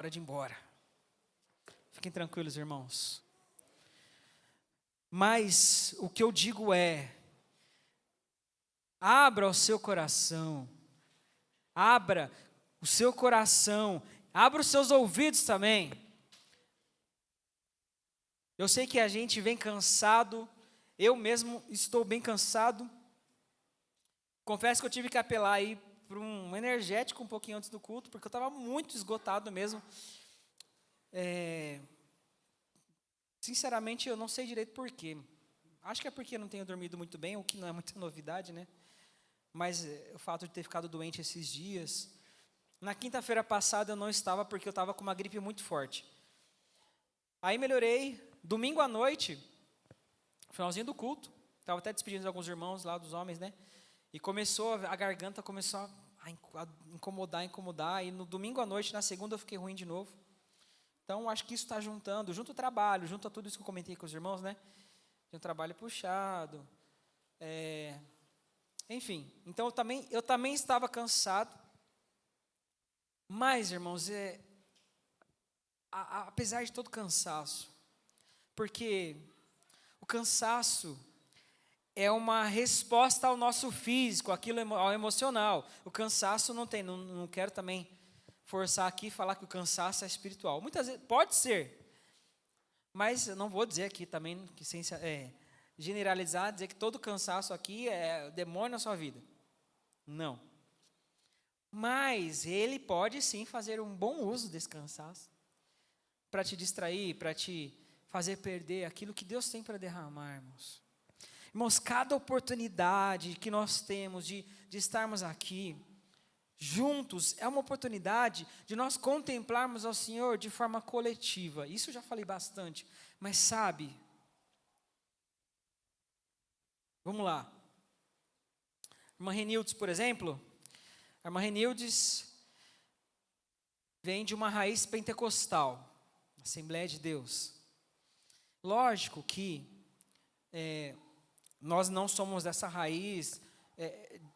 hora de ir embora. Fiquem tranquilos, irmãos. Mas o que eu digo é: abra o seu coração, abra o seu coração, abra os seus ouvidos também. Eu sei que a gente vem cansado, eu mesmo estou bem cansado. Confesso que eu tive que apelar aí para um energético um pouquinho antes do culto, porque eu estava muito esgotado mesmo. Sinceramente, eu não sei direito por quê. Acho que é porque eu não tenho dormido muito bem, o que não é muita novidade, né? Mas o fato de ter ficado doente esses dias. Na quinta-feira passada eu não estava porque eu estava com uma gripe muito forte. Aí melhorei, domingo à noite, finalzinho do culto, estava até despedindo de alguns irmãos lá, dos homens, né? E a garganta começou a incomodar, e no domingo à noite, na segunda eu fiquei ruim de novo. Então, acho que isso está junto ao trabalho, junto a tudo isso que eu comentei com os irmãos, né? De um trabalho puxado, enfim. Então, eu também estava cansado, mas, irmãos, apesar de todo cansaço, porque o cansaço é uma resposta ao nosso físico, ao emocional. O cansaço não quero também forçar aqui e falar que o cansaço é espiritual. Muitas vezes, pode ser, mas eu não vou dizer aqui também, generalizar, dizer que todo cansaço aqui é demônio na sua vida. Não. Mas ele pode sim fazer um bom uso desse cansaço, para te distrair, para te fazer perder aquilo que Deus tem para derramar, irmãos. Irmãos, cada oportunidade que nós temos de estarmos aqui juntos é uma oportunidade de nós contemplarmos ao Senhor de forma coletiva. Isso eu já falei bastante, mas sabe, vamos lá. Irmã Renildes, por exemplo, a irmã Renildes vem de uma raiz pentecostal, Assembleia de Deus. Lógico que nós não somos dessa raiz,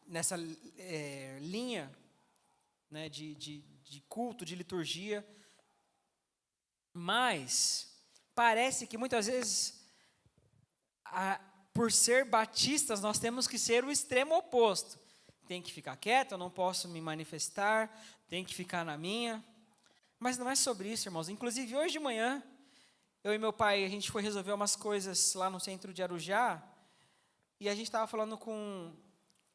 nessa linha, né, de culto, de liturgia, mas parece que muitas vezes, por ser batistas, nós temos que ser o extremo oposto. Tem que ficar quieto, eu não posso me manifestar, tem que ficar na minha. Mas não é sobre isso, irmãos. Inclusive, hoje de manhã, eu e meu pai, a gente foi resolver umas coisas lá no centro de Arujá, e a gente estava falando com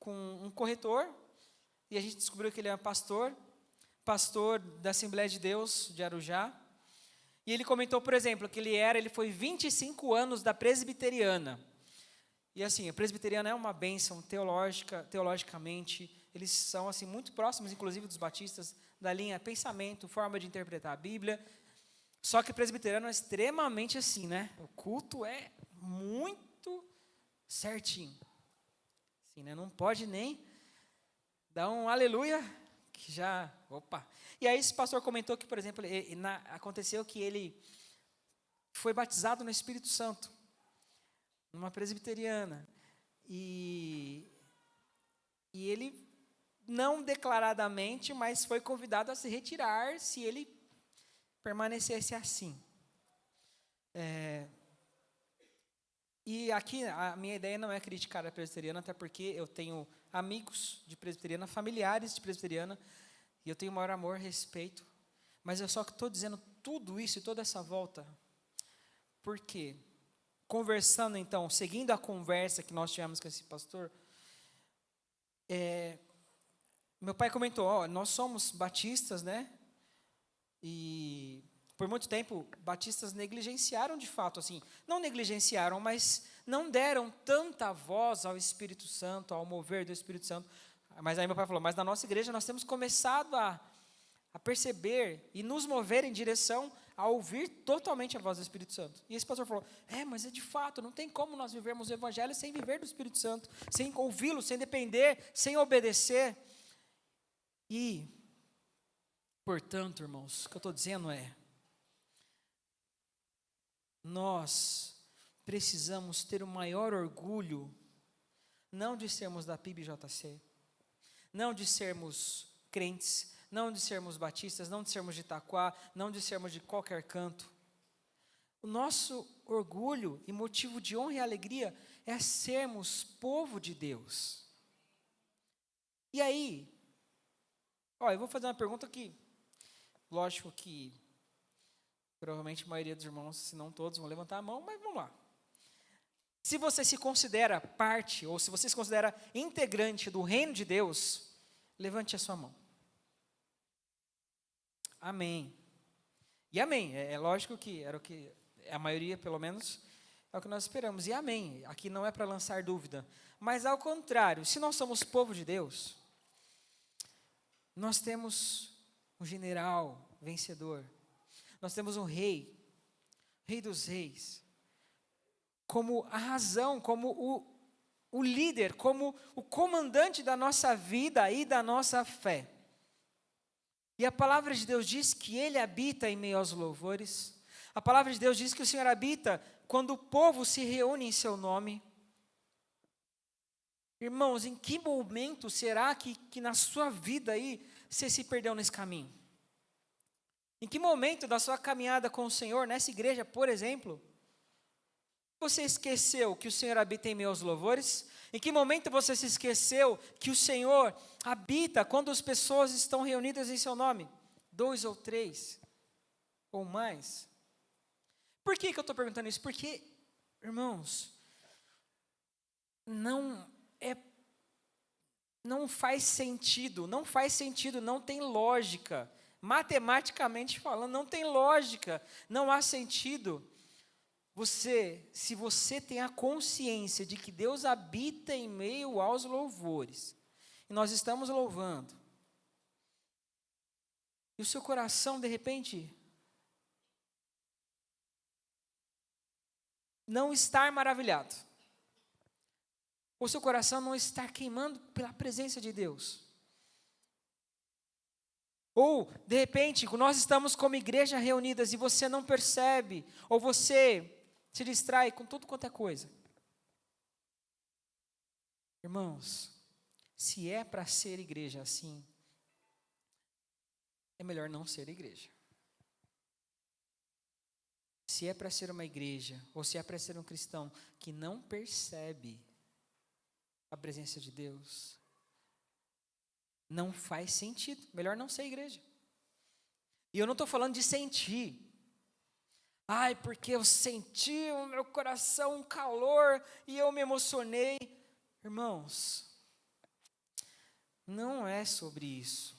um corretor, e a gente descobriu que ele é pastor da Assembleia de Deus de Arujá, e ele comentou, por exemplo, que ele foi 25 anos da presbiteriana. E assim, a presbiteriana é uma bênção teologicamente, eles são assim muito próximos, inclusive dos batistas, da linha pensamento, forma de interpretar a Bíblia. Só que o presbiteriano é extremamente assim, né? O culto é muito certinho. Assim, né? Não pode nem dar um aleluia, que já... Opa! E aí esse pastor comentou que, por exemplo, aconteceu que ele foi batizado no Espírito Santo, numa presbiteriana. E ele, não declaradamente, mas foi convidado a se retirar se ele permanecesse assim. E aqui a minha ideia não é criticar a presbiteriana, até porque eu tenho amigos de presbiteriana, familiares de presbiteriana, e eu tenho maior amor, respeito, mas eu só estou dizendo tudo isso e toda essa volta, porque conversando então, seguindo a conversa que nós tivemos com esse pastor, meu pai comentou, nós somos batistas, né? E por muito tempo, batistas negligenciaram de fato, assim, não negligenciaram, mas não deram tanta voz ao Espírito Santo, ao mover do Espírito Santo. Mas aí meu pai falou, mas na nossa igreja nós temos começado a perceber e nos mover em direção a ouvir totalmente a voz do Espírito Santo. E esse pastor falou, mas é de fato, não tem como nós vivermos o Evangelho sem viver do Espírito Santo, sem ouvi-lo, sem depender, sem obedecer. E, portanto, irmãos, o que eu estou dizendo é, nós precisamos ter o maior orgulho, não de sermos da PIBJC, não de sermos crentes, não de sermos batistas, não de sermos de Itaquá, não de sermos de qualquer canto. O nosso orgulho e motivo de honra e alegria é sermos povo de Deus. E aí, eu vou fazer uma pergunta que, lógico que, provavelmente a maioria dos irmãos, se não todos, vão levantar a mão, mas vamos lá. Se você se considera parte, ou se você se considera integrante do reino de Deus, levante a sua mão. Amém. E amém. É lógico que era o que a maioria, pelo menos, é o que nós esperamos. E amém. Aqui não é para lançar dúvida. Mas ao contrário, se nós somos povo de Deus, nós temos um general vencedor. Nós temos um rei, rei dos reis, como a razão, como o líder, como o comandante da nossa vida e da nossa fé. E a palavra de Deus diz que Ele habita em meio aos louvores. A palavra de Deus diz que o Senhor habita quando o povo se reúne em seu nome. Irmãos, em que momento será que na sua vida aí você se perdeu nesse caminho? Em que momento da sua caminhada com o Senhor, nessa igreja, por exemplo, você esqueceu que o Senhor habita em meio aos louvores? Em que momento você se esqueceu que o Senhor habita quando as pessoas estão reunidas em seu nome? 2 ou 3, ou mais. Por que eu estou perguntando isso? Porque, irmãos, não faz sentido, não tem lógica. Matematicamente falando, não tem lógica, não há sentido. Se você tem a consciência de que Deus habita em meio aos louvores, e nós estamos louvando, e o seu coração, de repente, não estar maravilhado, o seu coração não estar queimando pela presença de Deus, ou, de repente, nós estamos como igreja reunidas e você não percebe, ou você se distrai com tudo quanto é coisa. Irmãos, se é para ser igreja assim, é melhor não ser igreja. Se é para ser uma igreja, ou se é para ser um cristão que não percebe a presença de Deus, não faz sentido, melhor não ser igreja. E eu não estou falando de sentir. Porque eu senti o meu coração um calor e eu me emocionei. Irmãos, não é sobre isso.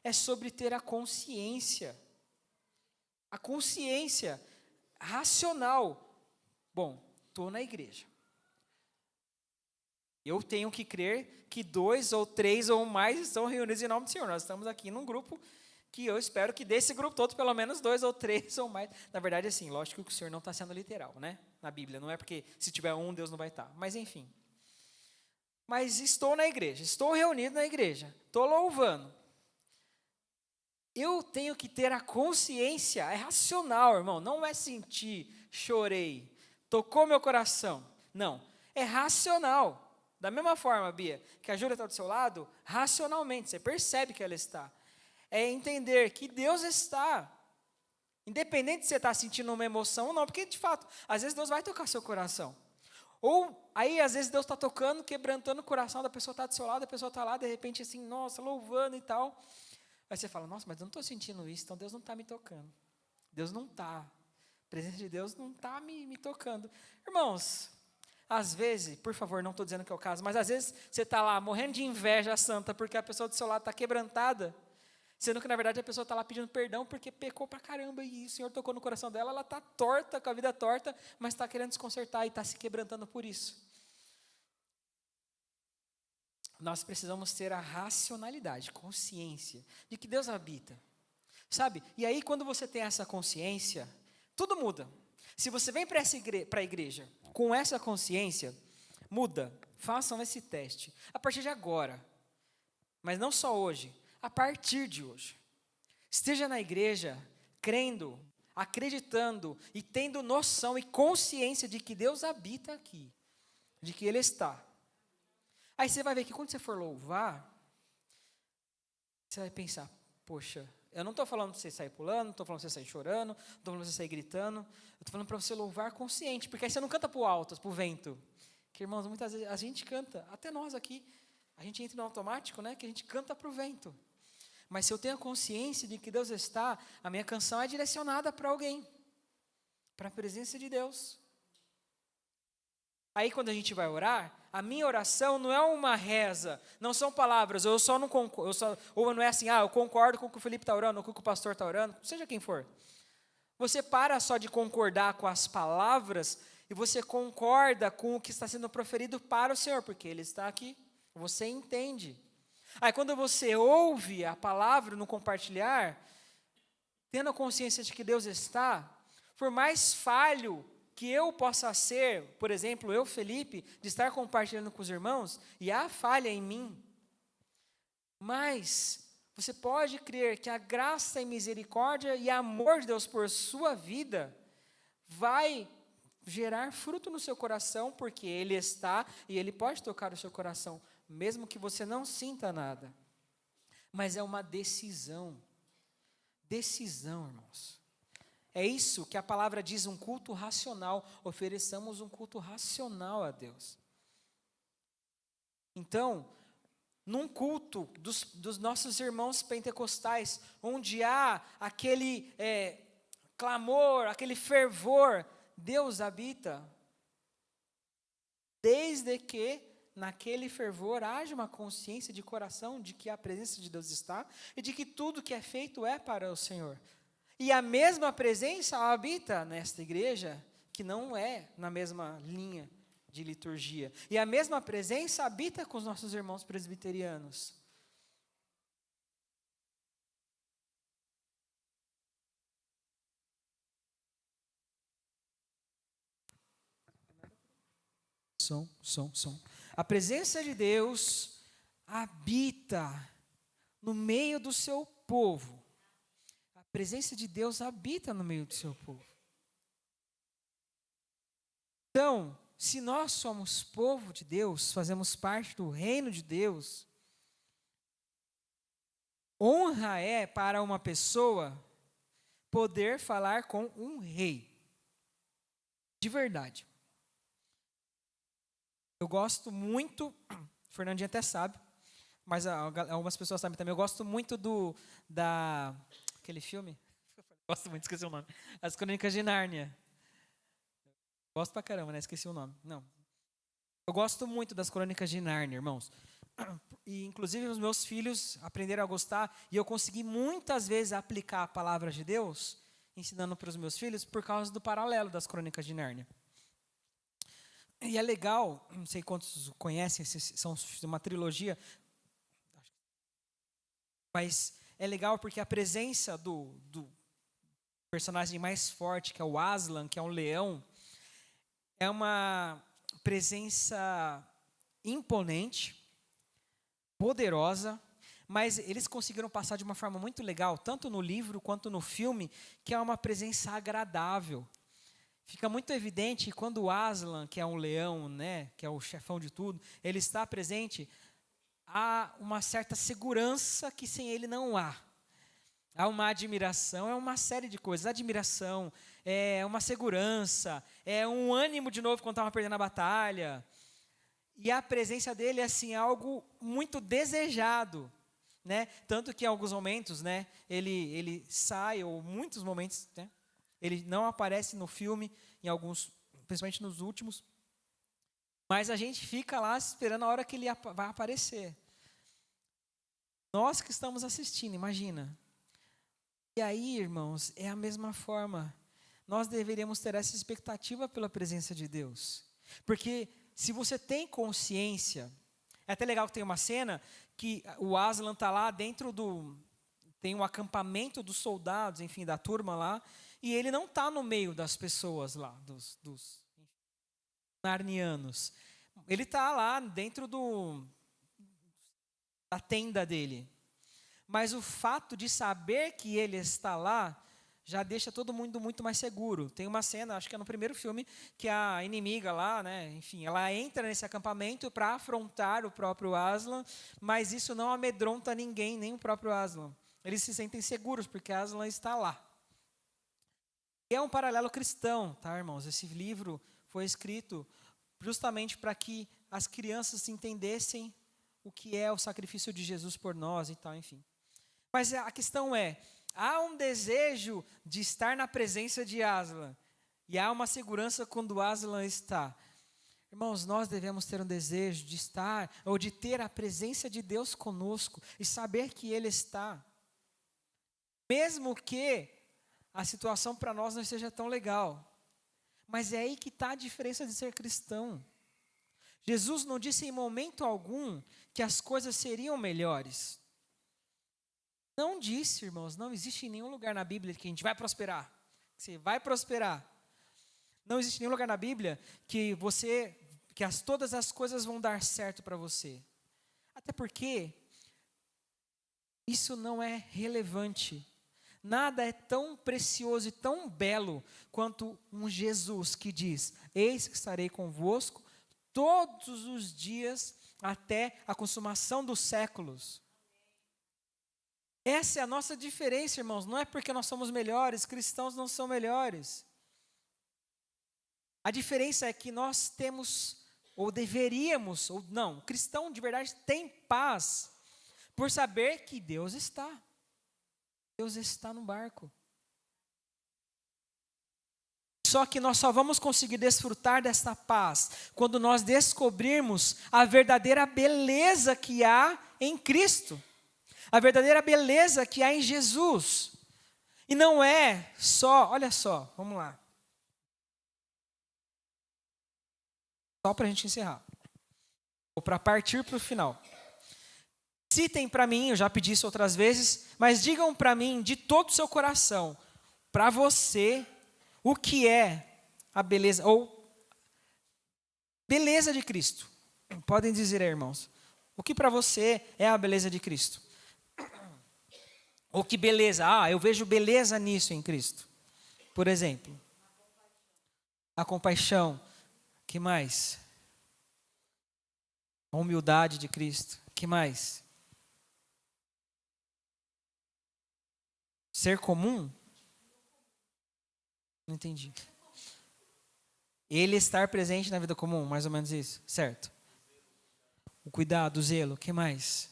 É sobre ter a consciência racional. Bom, estou na igreja. Eu tenho que crer que 2 ou 3 ou mais estão reunidos em nome do Senhor. Nós estamos aqui num grupo que eu espero que desse grupo todo, pelo menos 2 ou 3 ou mais. Na verdade, assim, lógico que o Senhor não está sendo literal, né? Na Bíblia, não é porque se tiver um, Deus não vai estar. Mas enfim. Mas estou na igreja, estou reunido na igreja, estou louvando. Eu tenho que ter a consciência, é racional, irmão, não é sentir, chorei, tocou meu coração. Não, é racional. Da mesma forma, Bia, que a Júlia está do seu lado, racionalmente, você percebe que ela está. É entender que Deus está, independente de você estar sentindo uma emoção ou não, porque de fato, às vezes Deus vai tocar seu coração. Ou aí, às vezes Deus está tocando, quebrantando o coração da pessoa, está do seu lado, a pessoa está lá, de repente assim, nossa, louvando e tal. Aí você fala, nossa, mas eu não estou sentindo isso, então Deus não está me tocando. Deus não está. A presença de Deus não está me tocando. Irmãos, às vezes, por favor, não estou dizendo que é o caso, mas às vezes você está lá morrendo de inveja santa, porque a pessoa do seu lado está quebrantada, sendo que na verdade a pessoa está lá pedindo perdão porque pecou pra caramba e o Senhor tocou no coração dela, ela está torta, com a vida torta, mas está querendo se consertar e está se quebrantando por isso. Nós precisamos ter a racionalidade, consciência de que Deus habita, sabe? E aí quando você tem essa consciência, tudo muda. Se você vem para a igreja com essa consciência, muda. Façam esse teste a partir de agora, mas não só hoje, a partir de hoje. Esteja na igreja crendo, acreditando e tendo noção e consciência de que Deus habita aqui, de que Ele está. Aí você vai ver que quando você for louvar, você vai pensar, Poxa, eu não estou falando para você sair pulando, não estou falando para você sair chorando, não estou falando para você sair gritando, eu estou falando para você louvar consciente, porque aí você não canta para o alto, para o vento. Que, irmãos, muitas vezes a gente canta, até nós aqui, a gente entra no automático, né, que a gente canta para o vento. Mas se eu tenho a consciência de que Deus está, a minha canção é direcionada para alguém, para a presença de Deus. Aí quando a gente vai orar, a minha oração não é uma reza, não são palavras, ou eu só não concordo, ou não é assim, eu concordo com o que o Felipe está orando, ou com o que o pastor está orando, seja quem for. Você para só de concordar com as palavras e você concorda com o que está sendo proferido para o Senhor, porque Ele está aqui, você entende. Aí quando você ouve a palavra no compartilhar, tendo a consciência de que Deus está, por mais falho que eu possa ser, por exemplo, eu, Felipe, de estar compartilhando com os irmãos, e há falha em mim, mas você pode crer que a graça e misericórdia e amor de Deus por sua vida vai gerar fruto no seu coração, porque Ele está e Ele pode tocar o seu coração, mesmo que você não sinta nada. Mas é uma decisão. Decisão, irmãos. É isso que a palavra diz, um culto racional. Ofereçamos um culto racional a Deus. Então, num culto dos nossos irmãos pentecostais, onde há aquele clamor, aquele fervor, Deus habita. Desde que naquele fervor haja uma consciência de coração de que a presença de Deus está e de que tudo que é feito é para o Senhor. E a mesma presença habita nesta igreja, que não é na mesma linha de liturgia. E a mesma presença habita com os nossos irmãos presbiterianos. Som. A presença de Deus habita no meio do seu povo. A presença de Deus habita no meio do seu povo. Então, se nós somos povo de Deus, fazemos parte do reino de Deus, honra é para uma pessoa poder falar com um rei. De verdade. Eu gosto muito, o Fernandinho até sabe, mas algumas pessoas sabem também, eu gosto muito aquele filme, gosto muito, esqueci o nome, As Crônicas de Nárnia. Gosto pra caramba, né? Esqueci o nome. Não. Eu gosto muito das Crônicas de Nárnia, irmãos. E, inclusive, os meus filhos aprenderam a gostar, e eu consegui muitas vezes aplicar a palavra de Deus, ensinando para os meus filhos, por causa do paralelo das Crônicas de Nárnia. E é legal, não sei quantos conhecem, são uma trilogia, mas é legal porque a presença do personagem mais forte, que é o Aslan, que é um leão, é uma presença imponente, poderosa, mas eles conseguiram passar de uma forma muito legal, tanto no livro quanto no filme, que é uma presença agradável. Fica muito evidente que quando o Aslan, que é um leão, né, que é o chefão de tudo, ele está presente, há uma certa segurança que sem ele não há. Há uma admiração, é uma série de coisas. Admiração, é uma segurança, é um ânimo de novo quando estava perdendo a batalha. E a presença dele é assim, algo muito desejado. Né? Tanto que em alguns momentos, né, ele sai, ou muitos momentos, né, ele não aparece no filme, em alguns, principalmente nos últimos, mas a gente fica lá esperando a hora que ele vai aparecer. Nós que estamos assistindo, imagina. E aí, irmãos, é a mesma forma. Nós deveríamos ter essa expectativa pela presença de Deus. Porque se você tem consciência, é até legal que tem uma cena que o Aslan está lá dentro tem um acampamento dos soldados, enfim, da turma lá, e ele não está no meio das pessoas lá, dos narnianos. Ele está lá dentro da tenda dele. Mas o fato de saber que ele está lá, já deixa todo mundo muito mais seguro. Tem uma cena, acho que é no primeiro filme, que a inimiga lá, né, enfim, ela entra nesse acampamento para afrontar o próprio Aslan, mas isso não amedronta ninguém, nem o próprio Aslan. Eles se sentem seguros porque Aslan está lá. E é um paralelo cristão, tá, irmãos? Esse livro foi escrito justamente para que as crianças entendessem o que é o sacrifício de Jesus por nós e tal, enfim. Mas a questão é, há um desejo de estar na presença de Aslan, e há uma segurança quando Aslan está. Irmãos, nós devemos ter um desejo de estar, ou de ter a presença de Deus conosco, e saber que Ele está. Mesmo que a situação para nós não seja tão legal. Mas é aí que está a diferença de ser cristão. Jesus não disse em momento algum que as coisas seriam melhores. Não disse, irmãos, não existe em nenhum lugar na Bíblia que a gente vai prosperar. Você vai prosperar. Não existe nenhum lugar na Bíblia que todas as coisas vão dar certo para você. Até porque isso não é relevante. Nada é tão precioso e tão belo quanto um Jesus que diz: eis que estarei convosco todos os dias até a consumação dos séculos. Essa é a nossa diferença, irmãos. Não é porque nós somos melhores, cristãos não são melhores. A diferença é que nós temos, ou deveríamos, ou não, cristão de verdade tem paz por saber que Deus está. Deus está no barco. Só que nós só vamos conseguir desfrutar dessa paz quando nós descobrirmos a verdadeira beleza que há em Cristo. A verdadeira beleza que há em Jesus. E não é só, olha só, vamos lá. Só para a gente encerrar. Ou para partir para o final. Citem para mim, eu já pedi isso outras vezes, mas digam para mim de todo o seu coração, para você, o que é a beleza, ou beleza de Cristo. Podem dizer aí, irmãos, o que para você é a beleza de Cristo? Ou que beleza, eu vejo beleza nisso em Cristo. Por exemplo, a compaixão, que mais? A humildade de Cristo, que mais? Ser comum? Não entendi. Ele estar presente na vida comum, mais ou menos isso, certo? O cuidado, o zelo, o que mais?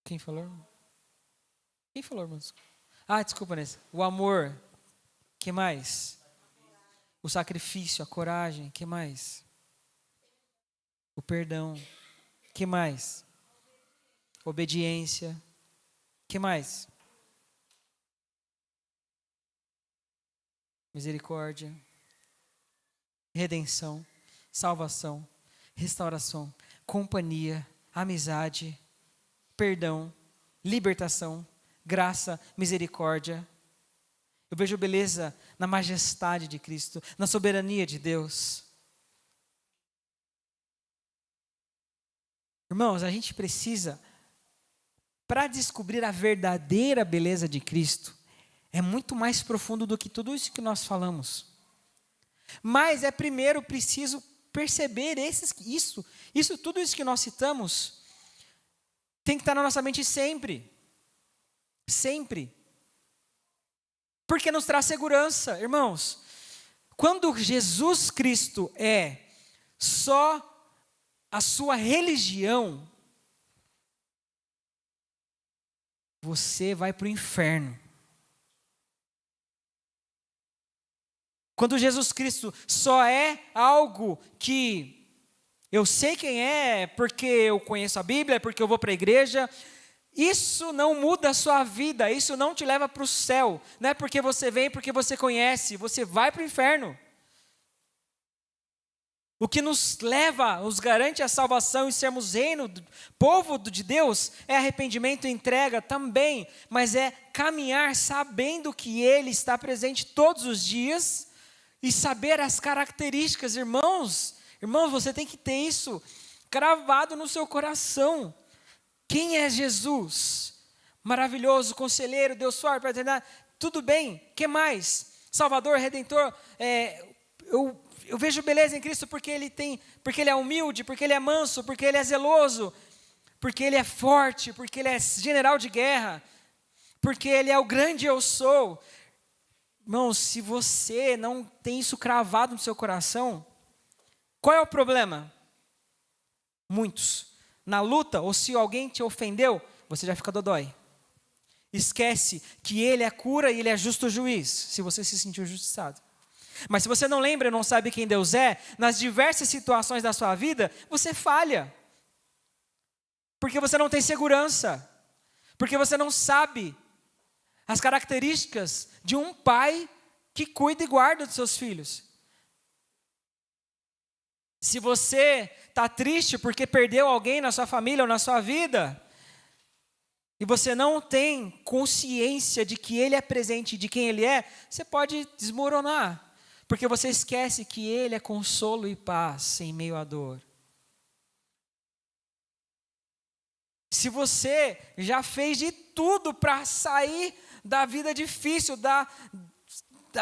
Quem falou? Quem falou, irmãos? Desculpa, Nessa. O amor, o que mais? O sacrifício, a coragem, o que mais? O perdão, o que mais? Obediência. Que mais? Misericórdia, redenção, salvação, restauração, companhia, amizade, perdão, libertação, graça, misericórdia. Eu vejo beleza na majestade de Cristo, na soberania de Deus. Irmãos, a gente precisa, para descobrir a verdadeira beleza de Cristo, é muito mais profundo do que tudo isso que nós falamos. Mas é primeiro preciso perceber tudo isso que nós citamos, tem que estar na nossa mente sempre. Sempre. Porque nos traz segurança, irmãos. Quando Jesus Cristo é só a sua religião, você vai para o inferno. Quando Jesus Cristo só é algo que eu sei quem é, porque eu conheço a Bíblia, porque eu vou para a igreja, isso não muda a sua vida, isso não te leva para o céu. Não é porque você vem, porque você conhece, você vai para o inferno. O que nos leva, nos garante a salvação e sermos reino, povo de Deus, é arrependimento e entrega também, mas é caminhar sabendo que Ele está presente todos os dias e saber as características, irmãos. Irmãos, você tem que ter isso cravado no seu coração. Quem é Jesus? Maravilhoso, conselheiro, Deus forte para eternidade. Tudo bem, o que mais? Salvador, Redentor, eu vejo beleza em Cristo porque Ele é humilde, porque Ele é manso, porque Ele é zeloso, porque Ele é forte, porque Ele é general de guerra, porque Ele é o grande eu sou. Irmãos, se você não tem isso cravado no seu coração, qual é o problema? Muitos. Na luta, ou se alguém te ofendeu, você já fica dodói. Esquece que Ele é cura e Ele é justo juiz, se você se sentiu justiçado. Mas se você não lembra, não sabe quem Deus é, nas diversas situações da sua vida, você falha. Porque você não tem segurança. Porque você não sabe as características de um pai que cuida e guarda dos seus filhos. Se você está triste porque perdeu alguém na sua família ou na sua vida, e você não tem consciência de que Ele é presente, de quem Ele é, você pode desmoronar. Porque você esquece que Ele é consolo e paz em meio à dor. Se você já fez de tudo para sair da vida difícil, da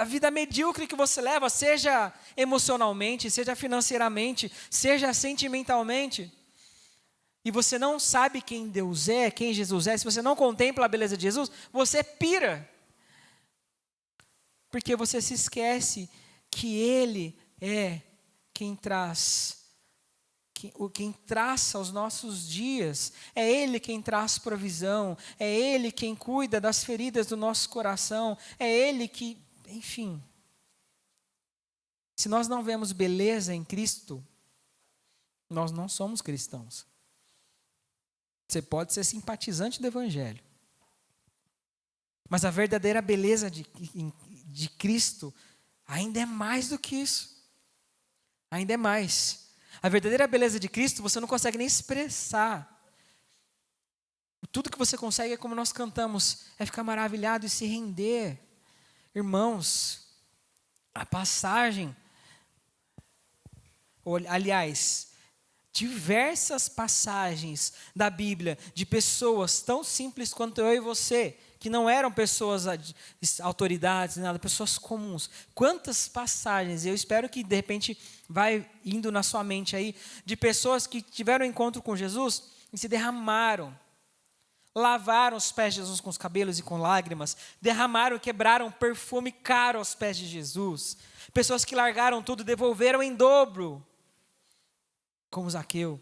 vida medíocre que você leva, seja emocionalmente, seja financeiramente, seja sentimentalmente, e você não sabe quem Deus é, quem Jesus é, se você não contempla a beleza de Jesus, você pira. Porque você se esquece que Ele é quem traça os nossos dias, é Ele quem traz provisão, é Ele quem cuida das feridas do nosso coração, é Ele que, enfim. Se nós não vemos beleza em Cristo, nós não somos cristãos. Você pode ser simpatizante do Evangelho, mas a verdadeira beleza de Cristo ainda é mais do que isso. Ainda é mais. A verdadeira beleza de Cristo você não consegue nem expressar. Tudo que você consegue é como nós cantamos, é ficar maravilhado e se render. Irmãos, a passagem, aliás, diversas passagens da Bíblia de pessoas tão simples quanto eu e você, que não eram pessoas, autoridades, nada, pessoas comuns. Quantas passagens, eu espero que de repente vai indo na sua mente aí, de pessoas que tiveram um encontro com Jesus e se derramaram, lavaram os pés de Jesus com os cabelos e com lágrimas, derramaram, quebraram perfume caro aos pés de Jesus. Pessoas que largaram tudo, devolveram em dobro, como Zaqueu.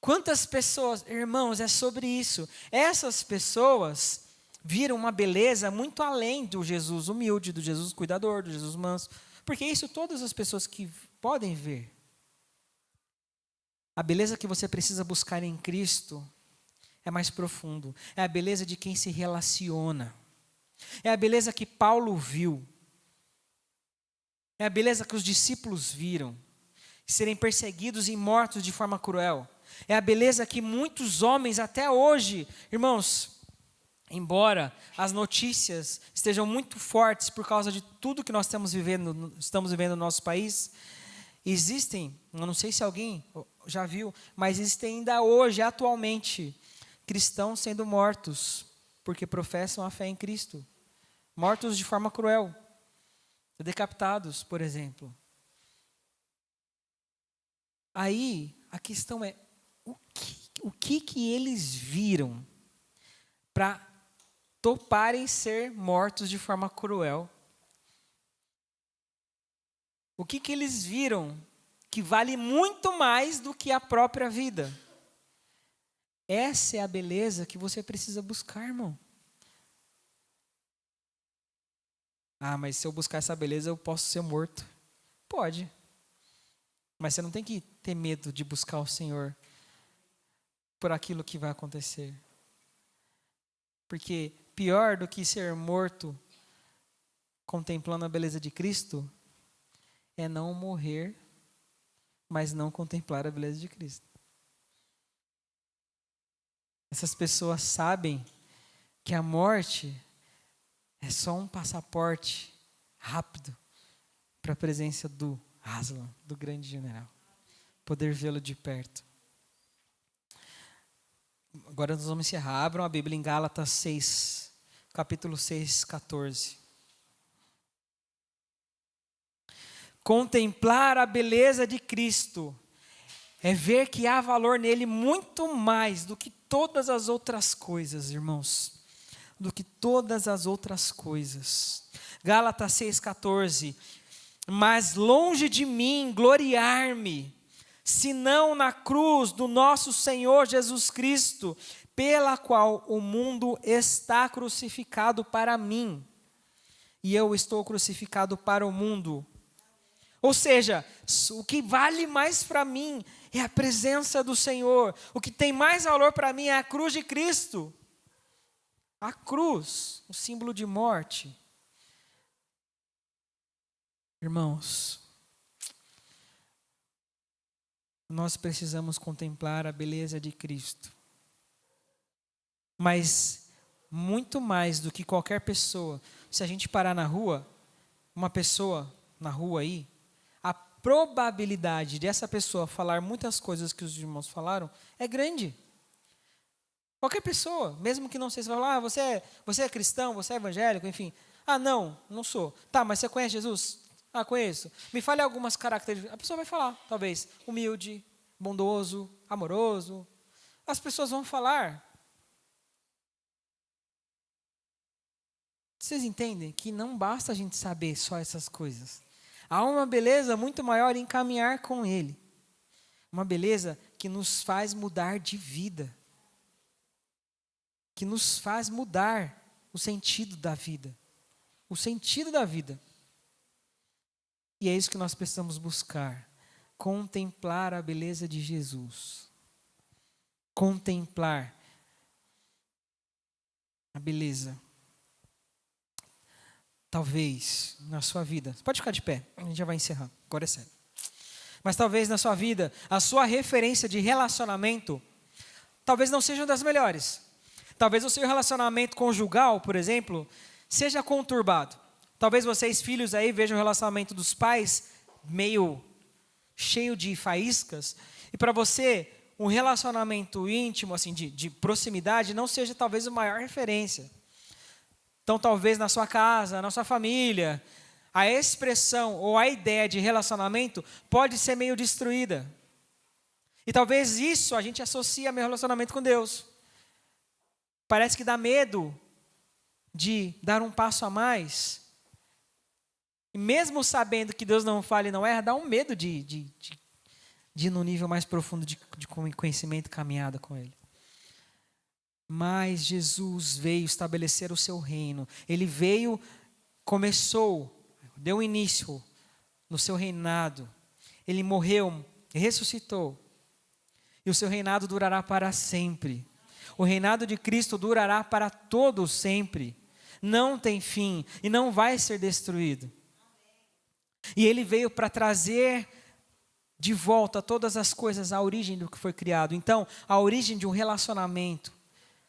Quantas pessoas, irmãos, é sobre isso. Essas pessoas viram uma beleza muito além do Jesus humilde, do Jesus cuidador, do Jesus manso. Porque isso todas as pessoas que podem ver. A beleza que você precisa buscar em Cristo é mais profundo. É a beleza de quem se relaciona. É a beleza que Paulo viu. É a beleza que os discípulos viram. Serem perseguidos e mortos de forma cruel. É a beleza que muitos homens até hoje, irmãos, embora as notícias estejam muito fortes por causa de tudo que nós estamos vivendo no nosso país, existem, eu não sei se alguém já viu, mas existem ainda hoje, atualmente, cristãos sendo mortos porque professam a fé em Cristo. Mortos de forma cruel. Decapitados, por exemplo. Aí, a questão é, o que eles viram para toparem ser mortos de forma cruel? O que eles viram que vale muito mais do que a própria vida? Essa é a beleza que você precisa buscar, irmão. Ah, mas se eu buscar essa beleza, eu posso ser morto. Pode. Mas você não tem que ter medo de buscar o Senhor por aquilo que vai acontecer. Porque pior do que ser morto contemplando a beleza de Cristo é não morrer, mas não contemplar a beleza de Cristo. Essas pessoas sabem que a morte é só um passaporte rápido para a presença do Aslan, do grande general. Poder vê-lo de perto. Agora nós vamos encerrar. Abram a Bíblia em Gálatas 6, capítulo 6, 14. Contemplar a beleza de Cristo É ver que há valor nele muito mais do que todas as outras coisas, irmãos. Do que todas as outras coisas. Gálatas 6,14. Mas longe de mim gloriar-me, senão na cruz do nosso Senhor Jesus Cristo, pela qual o mundo está crucificado para mim, e eu estou crucificado para o mundo. Ou seja, o que vale mais para mim é a presença do Senhor. O que tem mais valor para mim é a cruz de Cristo. A cruz, o símbolo de morte. Irmãos, nós precisamos contemplar a beleza de Cristo. Mas, muito mais do que qualquer pessoa, se a gente parar na rua, uma pessoa na rua aí, a probabilidade dessa pessoa falar muitas coisas que os irmãos falaram é grande. Qualquer pessoa, mesmo que não seja, você vai falar, você é cristão, você é evangélico, enfim. Não sou. Tá, mas você conhece Jesus? Conheço. Me fale algumas características. A pessoa vai falar, talvez, humilde, bondoso, amoroso. As pessoas vão falar. Vocês entendem que não basta a gente saber só essas coisas. Há uma beleza muito maior em caminhar com Ele. Uma beleza que nos faz mudar de vida. Que nos faz mudar o sentido da vida. O sentido da vida. E é isso que nós precisamos buscar. Contemplar a beleza de Jesus. Contemplar a beleza. Talvez na sua vida, você pode ficar de pé, a gente já vai encerrar, agora é sério. Mas talvez na sua vida, a sua referência de relacionamento, talvez não seja uma das melhores. Talvez o seu relacionamento conjugal, por exemplo, seja conturbado. Talvez vocês, filhos, aí vejam o relacionamento dos pais meio cheio de faíscas. E para você, um relacionamento íntimo, assim, de proximidade, não seja talvez a maior referência. Então, talvez na sua casa, na sua família, a expressão ou a ideia de relacionamento pode ser meio destruída. E talvez isso a gente associe ao meu relacionamento com Deus. Parece que dá medo de dar um passo a mais. E mesmo sabendo que Deus não fala e não erra, dá um medo de ir no nível mais profundo de conhecimento e caminhada com Ele. Mas Jesus veio estabelecer o seu reino. Ele veio, deu início no seu reinado. Ele morreu, ressuscitou. E o seu reinado durará para sempre. O reinado de Cristo durará para todo sempre. Não tem fim e não vai ser destruído. E Ele veio para trazer de volta todas as coisas à origem do que foi criado. Então, a origem de um relacionamento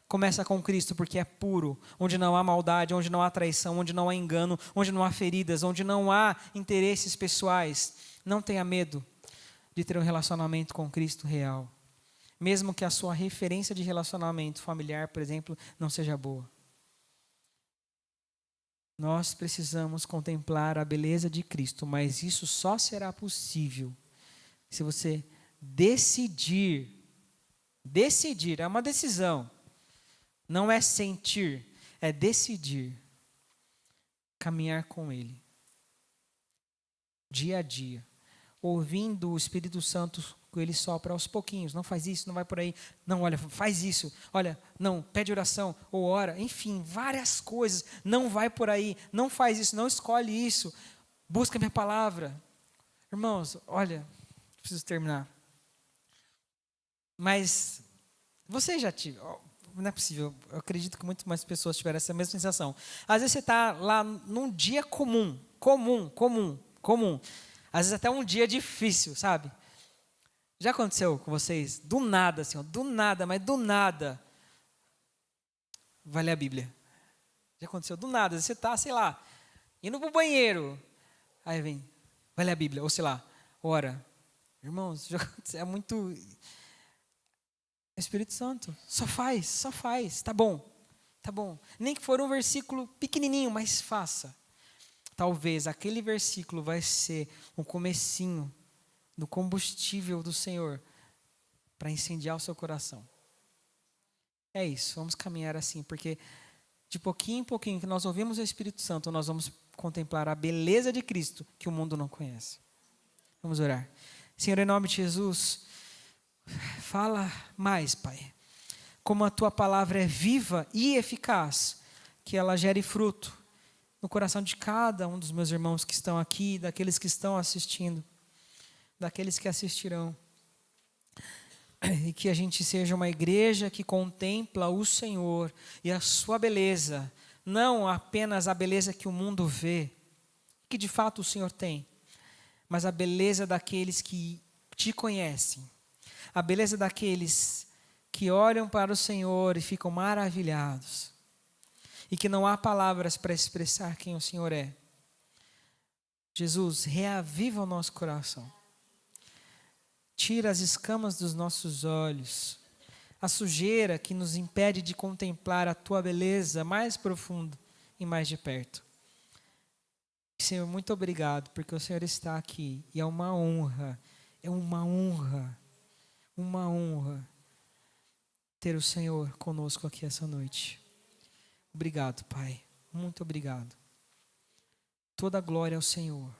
começa com Cristo, porque é puro, onde não há maldade, onde não há traição, onde não há engano, onde não há feridas, onde não há interesses pessoais. Não tenha medo de ter um relacionamento com Cristo real. Mesmo que a sua referência de relacionamento familiar, por exemplo, não seja boa. Nós precisamos contemplar a beleza de Cristo, mas isso só será possível se você decidir, é uma decisão. Não é sentir, é decidir caminhar com Ele. Dia a dia. Ouvindo o Espírito Santo, Ele sopra aos pouquinhos. Não faz isso, não vai por aí. Não, olha, faz isso. Olha, não, pede oração ou ora. Enfim, várias coisas. Não vai por aí, não faz isso, não escolhe isso. Busca minha palavra. Irmãos, olha, preciso terminar. Mas, você já não é possível, eu acredito que muito mais pessoas tiveram essa mesma sensação. Às vezes você está lá num dia comum. Às vezes até um dia difícil, sabe? Já aconteceu com vocês? Do nada, assim, mas do nada, vai ler a Bíblia. Já aconteceu do nada, você está, sei lá, indo para o banheiro, aí vem, vai ler a Bíblia, ou sei lá, ora. Irmãos, já aconteceu, é muito... Espírito Santo, só faz, tá bom. Nem que for um versículo pequenininho, mas faça. Talvez aquele versículo vai ser o comecinho do combustível do Senhor para incendiar o seu coração. É isso, vamos caminhar assim, porque de pouquinho em pouquinho que nós ouvimos o Espírito Santo, nós vamos contemplar a beleza de Cristo que o mundo não conhece. Vamos orar. Senhor, em nome de Jesus, fala mais, Pai. Como a Tua palavra é viva e eficaz, que ela gere fruto no coração de cada um dos meus irmãos que estão aqui, daqueles que estão assistindo, daqueles que assistirão. E que a gente seja uma igreja que contempla o Senhor e a sua beleza, não apenas a beleza que o mundo vê, que de fato o Senhor tem, mas a beleza daqueles que te conhecem, a beleza daqueles que olham para o Senhor e ficam maravilhados, e que não há palavras para expressar quem o Senhor é. Jesus, reaviva o nosso coração. Tira as escamas dos nossos olhos, a sujeira que nos impede de contemplar a Tua beleza mais profundo e mais de perto. Senhor, muito obrigado, porque o Senhor está aqui e é uma honra ter o Senhor conosco aqui essa noite. Obrigado, Pai, muito obrigado. Toda a glória ao Senhor.